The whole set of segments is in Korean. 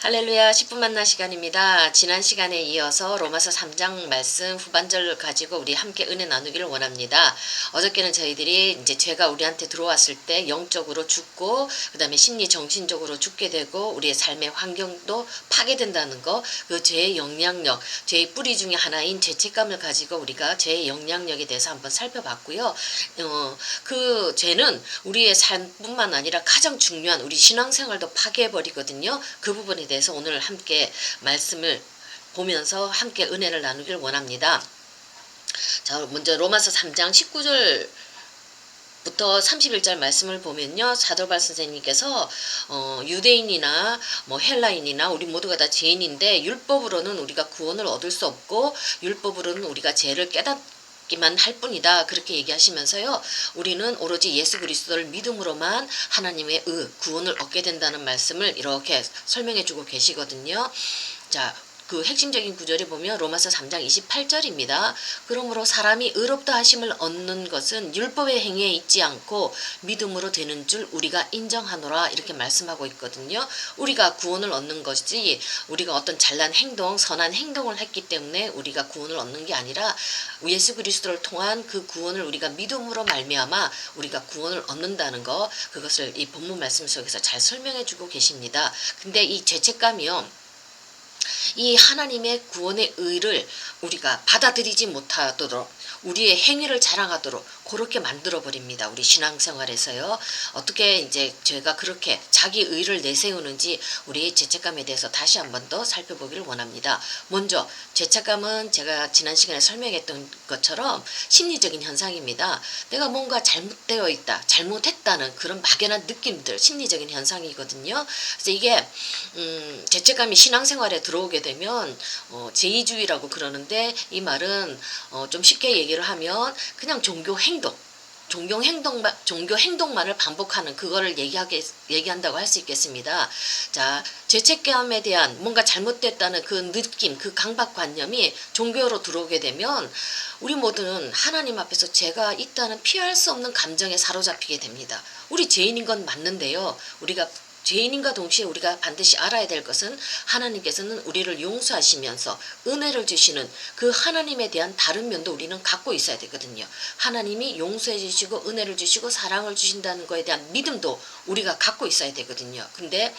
할렐루야 10분 만나 시간입니다. 지난 시간에 이어서 로마서 3장 말씀 후반절을 가지고 우리 함께 은혜 나누기를 원합니다. 어저께는 저희들이 이제 죄가 우리한테 들어왔을 때 영적으로 죽고 그 다음에 심리 정신적으로 죽게 되고 우리의 삶의 환경도 파괴된다는 거, 그 죄의 영향력, 죄의 뿌리 중에 하나인 죄책감을 가지고 우리가 죄의 영향력에 대해서 한번 살펴봤고요. 그 죄는 우리의 삶뿐만 아니라 가장 중요한 우리 신앙생활도 파괴해버리거든요. 그 부분에 대해서 오늘 함께 말씀을 보면서 함께 은혜를 나누길 원합니다. 자, 먼저 로마서 3장 19절부터 31절 말씀을 보면요, 사도바울 선생님께서 유대인이나 헬라인이나 우리 모두가 다 죄인인데 율법으로는 우리가 구원을 얻을 수 없고 율법으로는 우리가 죄를 깨닫기만 할 뿐이다, 그렇게 얘기하시면서요, 우리는 오로지 예수 그리스도를 믿음으로만 하나님의 구원을 얻게 된다는 말씀을 이렇게 설명해 주고 계시거든요. 자, 그 핵심적인 구절에 보면 로마서 3장 28절입니다. 그러므로 사람이 의롭다 하심을 얻는 것은 율법의 행위에 있지 않고 믿음으로 되는 줄 우리가 인정하노라, 이렇게 말씀하고 있거든요. 우리가 구원을 얻는 것이 우리가 어떤 잘난 행동, 선한 행동을 했기 때문에 우리가 구원을 얻는 게 아니라 예수 그리스도를 통한 그 구원을 우리가 믿음으로 말미암아 우리가 구원을 얻는다는 거, 그것을 이 본문 말씀 속에서 잘 설명해 주고 계십니다. 근데 이 죄책감이요, 이 하나님의 구원의 의를 우리가 받아들이지 못하도록 우리의 행위를 자랑하도록 그렇게 만들어 버립니다. 우리 신앙생활에서요. 어떻게 이제 제가 그렇게 자기 의를 내세우는지 우리 죄책감에 대해서 다시 한번 더 살펴보기를 원합니다. 먼저 죄책감은 제가 지난 시간에 설명했던 것처럼 심리적인 현상입니다. 내가 뭔가 잘못되어 있다, 잘못했다는 그런 막연한 느낌들, 심리적인 현상이거든요. 그래서 이게 죄책감이 신앙생활에 들어오게 되면 제2주의라고 그러는데, 이 말은 좀 쉽게 얘기를 하면 그냥 종교 행동만을 반복하는 그거를 얘기한다고 할 수 있겠습니다. 자, 죄책감에 대한 뭔가 잘못됐다는 그 느낌, 그 강박관념이 종교로 들어오게 되면 우리 모두는 하나님 앞에서 죄가 있다는 피할 수 없는 감정에 사로잡히게 됩니다. 우리 죄인인 건 맞는데요, 우리가 죄인인과 동시에 우리가 반드시 알아야 될 것은 하나님께서는 우리를 용서하시면서 은혜를 주시는 그 하나님에 대한 다른 면도 우리는 갖고 있어야 되거든요. 하나님이 용서해 주시고 은혜를 주시고 사랑을 주신다는 거에 대한 믿음도 우리가 갖고 있어야 되거든요. 근데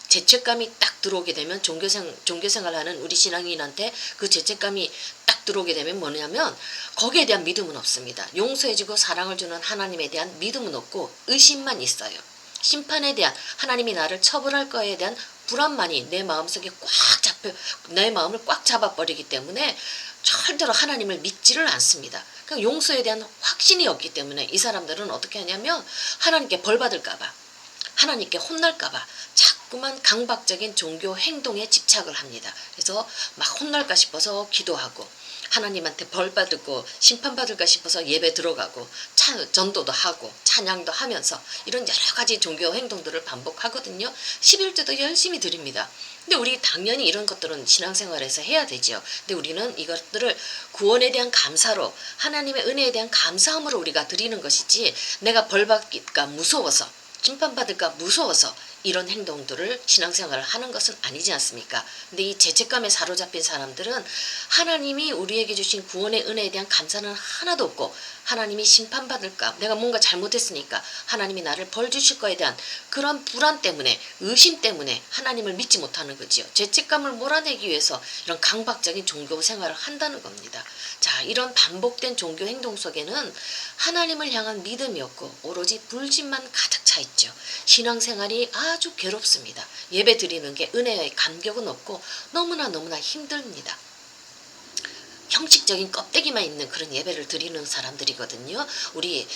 죄책감이 딱 들어오게 되면 종교생활하는 우리 신앙인한테 그 죄책감이 딱 들어오게 되면 뭐냐면 거기에 대한 믿음은 없습니다. 용서해주고 사랑을 주는 하나님에 대한 믿음은 없고 의심만 있어요. 심판에 대한, 하나님이 나를 처벌할 거에 대한 불안만이 내 마음속에 내 마음을 꽉 잡아버리기 때문에 절대로 하나님을 믿지를 않습니다. 그러니까 용서에 대한 확신이 없기 때문에 이 사람들은 어떻게 하냐면 하나님께 벌 받을까봐, 하나님께 혼날까봐 자꾸만 강박적인 종교 행동에 집착을 합니다. 그래서 막 혼날까 싶어서 기도하고, 하나님한테 벌 받고 심판받을까 싶어서 예배 들어가고 전도도 하고 찬양도 하면서 이런 여러 가지 종교 행동들을 반복하거든요. 11조도 열심히 드립니다. 근데 우리 당연히 이런 것들은 신앙생활에서 해야 되죠. 근데 우리는 이것들을 구원에 대한 감사로, 하나님의 은혜에 대한 감사함으로 우리가 드리는 것이지, 내가 벌 받기가 무서워서, 심판받을까 무서워서 이런 행동들을 신앙생활을 하는 것은 아니지 않습니까? 근데 이 죄책감에 사로잡힌 사람들은 하나님이 우리에게 주신 구원의 은혜에 대한 감사는 하나도 없고, 하나님이 심판받을까, 내가 뭔가 잘못했으니까 하나님이 나를 벌 주실 거에 대한 그런 불안 때문에, 의심 때문에 하나님을 믿지 못하는 거지요. 죄책감을 몰아내기 위해서 이런 강박적인 종교 생활을 한다는 겁니다. 자, 이런 반복된 종교 행동 속에는 하나님을 향한 믿음이 없고 오로지 불신만 가득 차 있죠. 신앙생활이 아주 괴롭습니다. 예배 드리는 게 은혜의 감격은 없고 너무나 힘듭니다. 형식적인 껍데기만 있는 그런 예배를 드리는 사람들이거든요. 우리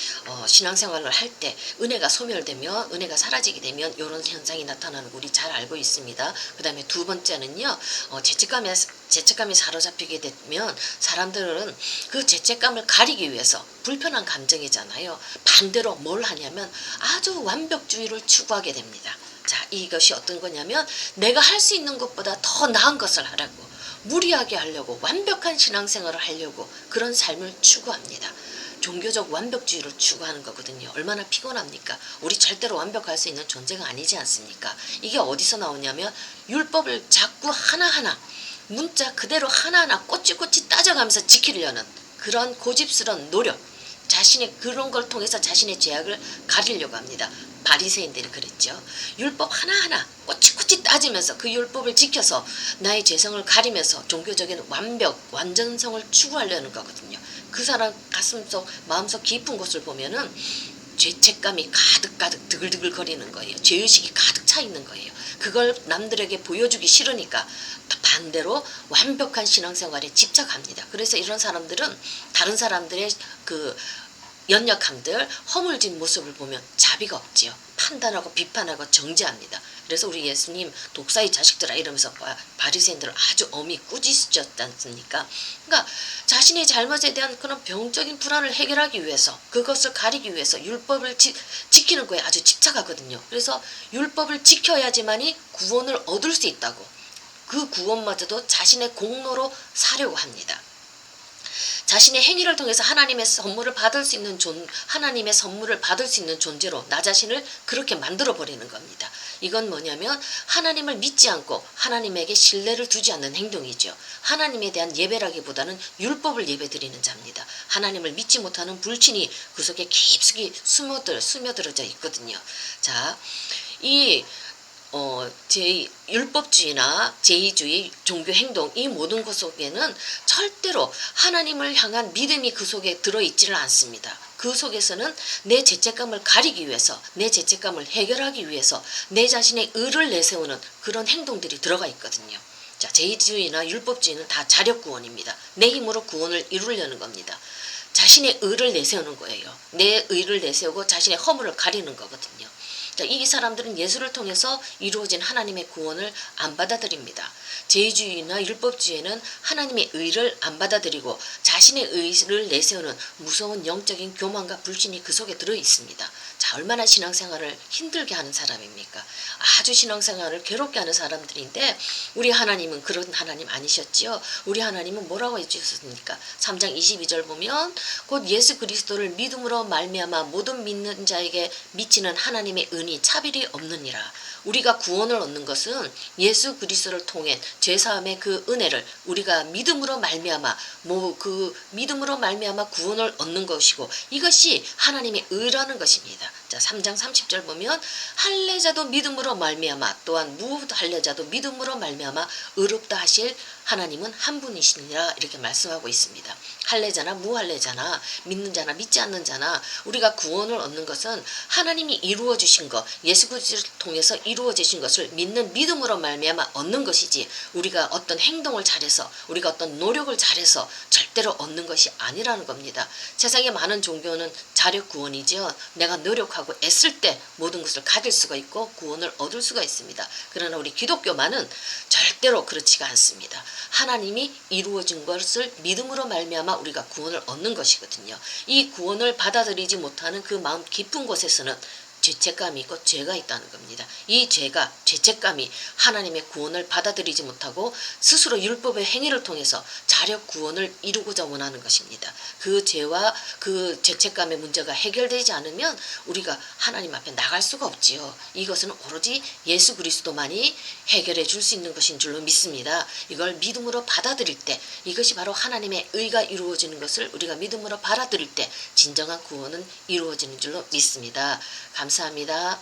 신앙생활을 할 때 은혜가 소멸되면, 은혜가 사라지게 되면 이런 현상이 나타나는 거 우리 잘 알고 있습니다. 그 다음에 두 번째는요, 죄책감이 사로잡히게 되면 사람들은 그 죄책감을 가리기 위해서, 불편한 감정이잖아요, 반대로 뭘 하냐면 아주 완벽주의를 추구하게 됩니다. 자, 이것이 어떤 거냐면 내가 할 수 있는 것보다 더 나은 것을 하라고, 무리하게 하려고, 완벽한 신앙생활을 하려고 그런 삶을 추구합니다. 종교적 완벽주의를 추구하는 거거든요. 얼마나 피곤합니까? 우리 절대로 완벽할 수 있는 존재가 아니지 않습니까? 이게 어디서 나오냐면 율법을 자꾸 하나하나 문자 그대로 하나하나 꼬치꼬치 따져가면서 지키려는 그런 고집스러운 노력, 자신의 그런 걸 통해서 자신의 죄악을 가리려고 합니다. 바리새인들이 그랬죠. 율법 하나하나 꼬치꼬치 따지면서 그 율법을 지켜서 나의 죄성을 가리면서 종교적인 완벽, 완전성을 추구하려는 거거든요. 그 사람 가슴속, 마음속 깊은 곳을 보면은 죄책감이 가득가득 드글드글 거리는 거예요. 죄의식이 가득 차 있는 거예요. 그걸 남들에게 보여주기 싫으니까 반대로 완벽한 신앙생활에 집착합니다. 그래서 이런 사람들은 다른 사람들의 그 연약함들, 허물진 모습을 보면 자비가 없지요. 판단하고 비판하고 정죄합니다. 그래서 우리 예수님 독사의 자식들아 이러면서 바리새인들을 아주 엄히 꾸짖으셨지 않습니까? 그러니까 자신의 잘못에 대한 그런 병적인 불안을 해결하기 위해서 그것을 가리기 위해서 율법을 지키는 거에 아주 집착하거든요. 그래서 율법을 지켜야지만이 구원을 얻을 수 있다고 그 구원마저도 자신의 공로로 사려고 합니다. 자신의 행위를 통해서 하나님의 선물을 받을 수 있는 하나님의 선물을 받을 수 있는 존재로 나 자신을 그렇게 만들어 버리는 겁니다. 이건 뭐냐면 하나님을 믿지 않고 하나님에게 신뢰를 두지 않는 행동이죠. 하나님에 대한 예배라기보다는 율법을 예배드리는 자입니다. 하나님을 믿지 못하는 불신이 그 속에 깊숙이 스며들어져 있거든요. 자, 이 율법주의나 제의주의, 종교 행동 이 모든 것 속에는 절대로 하나님을 향한 믿음이 그 속에 들어있지를 않습니다. 그 속에서는 내 죄책감을 가리기 위해서 내 죄책감을 해결하기 위해서 내 자신의 의를 내세우는 그런 행동들이 들어가 있거든요. 자, 제의주의나 율법주의는 다 자력구원입니다. 내 힘으로 구원을 이루려는 겁니다. 자신의 의를 내세우는 거예요. 내 의를 내세우고 자신의 허물을 가리는 거거든요. 이 사람들은 예수를 통해서 이루어진 하나님의 구원을 안 받아들입니다. 제의주의나 율법주의는 하나님의 의를 안 받아들이고 자신의 의를 내세우는 무서운 영적인 교만과 불신이 그 속에 들어 있습니다. 자, 얼마나 신앙생활을 힘들게 하는 사람입니까? 아주 신앙생활을 괴롭게 하는 사람들인데 우리 하나님은 그런 하나님 아니셨지요? 우리 하나님은 뭐라고 해주셨습니까? 3장 22절 보면 곧 예수 그리스도를 믿음으로 말미암아 모든 믿는 자에게 미치는 하나님의 은이 차별이 없느니라. 우리가 구원을 얻는 것은 예수 그리스도를 통해 죄사함의 그 은혜를 우리가 믿음으로 말미암아 그 믿음으로 말미암아 구원을 얻는 것이고 이것이 하나님의 의라는 것입니다. 자, 3장 30절 보면 할례자도 믿음으로 말미암아 또한 무할례자도 믿음으로 말미암아 의롭다 하실 하나님은 한 분이시니라 이렇게 말씀하고 있습니다. 할례자나 무할례자나 믿는 자나 믿지 않는 자나 우리가 구원을 얻는 것은 하나님이 이루어 주신 것 예수 그리스도를 통해서 이루어지신 것을 믿는 믿음으로 말미암아 얻는 것이지 우리가 어떤 행동을 잘해서 우리가 어떤 노력을 잘해서 절대로 얻는 것이 아니라는 겁니다. 세상에 많은 종교는 자력 구원이죠. 내가 노력하고 애쓸 때 모든 것을 가질 수가 있고 구원을 얻을 수가 있습니다. 그러나 우리 기독교만은 절대로 그렇지가 않습니다. 하나님이 이루어진 것을 믿음으로 말미암아 우리가 구원을 얻는 것이거든요. 이 구원을 받아들이지 못하는 그 마음 깊은 곳에서는 죄책감이 있고 죄가 있다는 겁니다. 이 죄가 죄책감이 하나님의 구원을 받아들이지 못하고 스스로 율법의 행위를 통해서 자력 구원을 이루고자 원하는 것입니다. 그 죄와 그 죄책감의 문제가 해결되지 않으면 우리가 하나님 앞에 나갈 수가 없지요. 이것은 오로지 예수 그리스도만이 해결해 줄 수 있는 것인 줄로 믿습니다. 이걸 믿음으로 받아들일 때 이것이 바로 하나님의 의가 이루어지는 것을 우리가 믿음으로 받아들일 때 진정한 구원은 이루어지는 줄로 믿습니다. 감사합니다.